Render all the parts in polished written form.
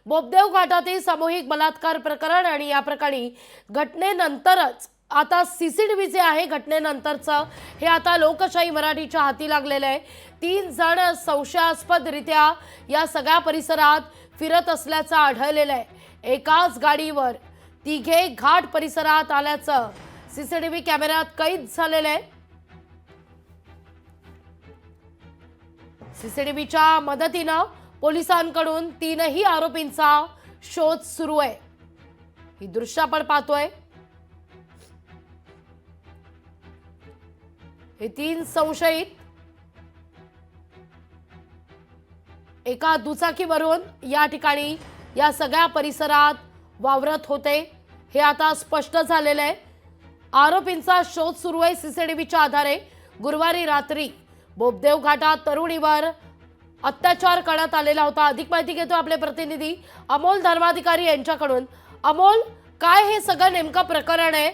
बोबदेव घाटातील सामूहिक बलात्कार प्रकरण आणि या प्रकरणी घटनेनंतरच आता सीसीटीव्ही जे आहे घटनेनंतरचं हे आता लोकशाही मराठीच्या हाती लागलेलं आहे। 3 जण संशयास्पदरित्या या सगळ्या परिसरात फिरत असल्याचं आढळलेलं आहे। एकाच गाडीवर तिघे घाट परिसरात आल्याचं सीसीटीव्ही कॅमेऱ्यात कैद झालेलं आहे। सीसीटीव्हीच्या मदतीने पोलिसांकडून 3ही आरोपींचा शोध सुरू आहे। ही दृश्य आपण पाहतोय। हे 3 संशयित एका दुचाकीवरून या ठिकाणी या सगळ्या परिसरात वावरत होते, हे आता स्पष्ट झालेलं आहे। आरोपींचा शोध सुरू आहे। सीसीटीव्हीच्या आधारे गुरुवारी रात्री बोबदेव घाटात तरुणीवर अत्याचार करण्यात आलेला होता। अधिक माहिती घेतो आपले प्रतिनिधी अमोल धर्माधिकारी यांच्याकडून। अमोल, काय हे सगळं नेमकं प्रकरण आहे?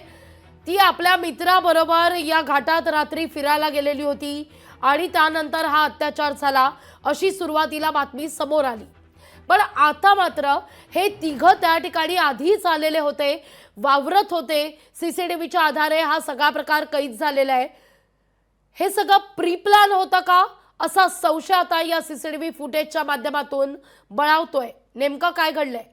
ती आपल्या मित्राबरोबर या घाटात रात्री फिरायला गेलेली होती आणि त्यानंतर हा अत्याचार झाला अशी सुरुवातीला बातमी समोर आली, पण आता मात्र हे तिघं त्या ठिकाणी आधीच आलेले होते, वावरत होते। सीसीटीव्हीच्या आधारे हा सगळा प्रकार कैद झालेला आहे। हे सगळं प्री प्लॅन होतं का असा संशय आता या सीसीटीव्ही फुटेजच्या माध्यमातून बळावतोय। नेमकं काय घडलंय?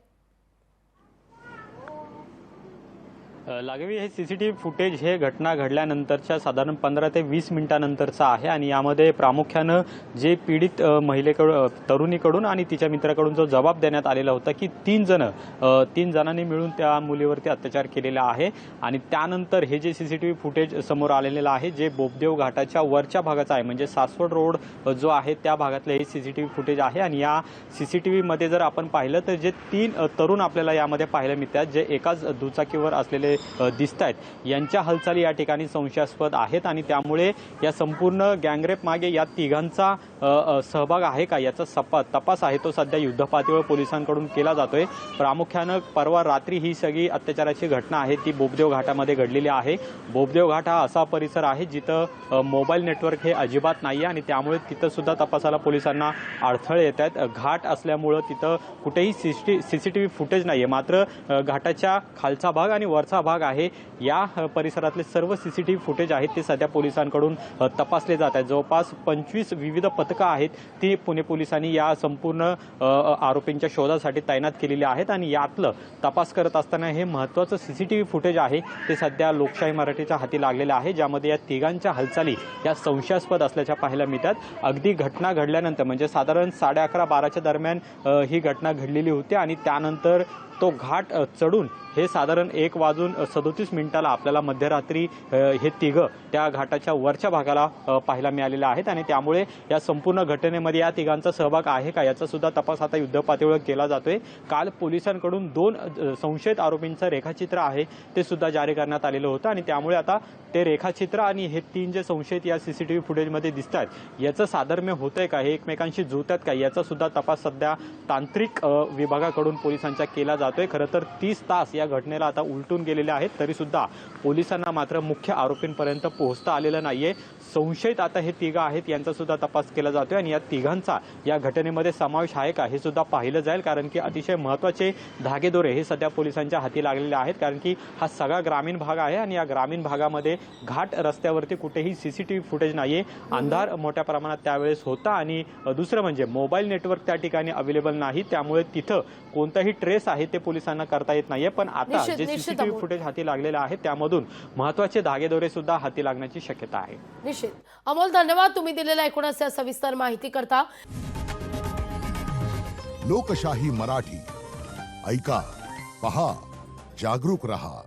लागवी हे सीसीटीव्ही फुटेज हे घटना घडल्यानंतरच्या साधारण 15 ते 20 मिनिटांनंतरचा आहे आणि यामध्ये प्रामुख्याने जे पीडित महिलेकडून तरुणीकडून आणि तिच्या मित्राकडून जो जबाब देण्यात आलेला होता की 3 जणांनी मिळून त्या मुलीवरती अत्याचार केलेला आहे। आणि त्यानंतर हे जे सीसीटीव्ही फुटेज समोर आलेलं आहे जे बोबदेव घाटाच्या वरच्या भागाचा आहे, म्हणजे सासवड रोड जो आहे त्या भागातले हे सीसीटीव्ही फुटेज आहे। आणि या सीसीटीव्ही मध्ये जर आपण पाहिलं तर जे 3 तरुण आपल्याला यामध्ये पाहायला मिळतात, जे एकाच दुचाकीवर असलेले दिसत आहेत, यांच्या हालचाली या ठिकाणी संशयास्पद आहेत आणि त्यामुळे या संपूर्ण गँगरेप मागे या तिघांचा सहभाग आहे का याचा तपास आहे तो सध्या युद्धपातळीवर पोलिसांकडून केला जातोय। प्रामुख्याने परवा रात्री ही सगळी अत्याचाराची घटना आहे ती बोबदेव घाटामध्ये घडलेली आहे। बोबदेव घाट हा असा परिसर आहे जिथं मोबाईल नेटवर्क हे अजिबात नाही आणि त्यामुळे तिथं सुद्धा तपासाला पोलिसांना अडथळे येत आहेत। घाट असल्यामुळे तिथं कुठेही सीसीटीव्ही फुटेज नाहीये, मात्र घाटाच्या खालचा भाग आणि वरचा भाग आहे या परिसरातले सर्व सीसीटीव्ही फुटेज आहेत ते सध्या पोलिसांकडून तपासले जात आहेत। जवळपास 25 विविध पथकं आहेत ती पुणे पोलिसांनी या संपूर्ण आरोपींच्या शोधासाठी तैनात केलेली आहेत आणि यातलं तपास करत असताना हे महत्त्वाचं सीसीटीव्ही फुटेज आहे ते सध्या लोकशाही मराठीच्या हाती लागलेलं आहे, ज्यामध्ये या तिघांच्या हालचाली या संशयास्पद असल्याच्या पाहायला मिळतात। अगदी घटना घडल्यानंतर म्हणजे साधारण 11:30-12च्या दरम्यान ही घटना घडलेली होती आणि त्यानंतर तो घाट चढून हे साधारण 1:37 आपल्याला मध्यरात्री हे तिघं त्या घाटाच्या वरच्या भागाला पाहायला मिळालेले आहेत आणि त्यामुळे या संपूर्ण घटनेमध्ये या तिघांचा सहभाग आहे का याचा सुद्धा तपास आता युद्धपातळीवर केला जातोय। काल पोलिसांकडून 2 संशयित आरोपींचं रेखाचित्र आहे ते सुद्धा जारी करण्यात आलेलं होतं आणि त्यामुळे आता ते रेखाचित्र आणि हे 3 जे संशयित या सीसीटीव्ही फुटेजमध्ये दिसतात याचं साधर्म्य होतंय का, हे एकमेकांशी जुळतात का याचा सुद्धा तपास सध्या तांत्रिक विभागाकडून पोलिसांचा केला जातोय। खरं तर 30 तास या घटनेला आता उलटून गेलेले आहेत तरी सुद्धा पोलिसांना मात्र मुख्य आरोपींपर्यंत पोहोचता आलेलं नाहीये। संशयित आता हे तिघं आहेत यांचा सुद्धा तपास केला जातोय आणि या तिघांचा या घटनेमध्ये समावेश आहे का हे सुद्धा पाहिलं जाईल, कारण की अतिशय महत्त्वाचे धागेदोरे हे सध्या पोलिसांच्या हाती लागलेले आहेत, कारण की हा सगळा ग्रामीण भाग आहे आणि या ग्रामीण भागामध्ये घाट रस्त्यावरती कुठेही सीसीटीव्ही फुटेज नाहीये। अंधार मोठ्या प्रमाणात त्यावेळेस होता आणि दुसरं म्हणजे मोबाईल नेटवर्क त्या ठिकाणी अवेलेबल नाही, त्यामुळे तिथं कोणताही ट्रेस आहे ते पोलिसांना करता येत नाहीये। पण आता जे सीसीटीव्ही फुटेज हाती लागलेलं आहे त्यामधून महत्त्वाचे धागेदोरे सुद्धा हाती लागण्याची शक्यता आहे। निश्चित अमोल, धन्यवाद तुम्ही दिलेल्या एकूणच सविस्तर माहिती करता। लोकशाही मराठी ऐका, पहा, जागरूक रहा।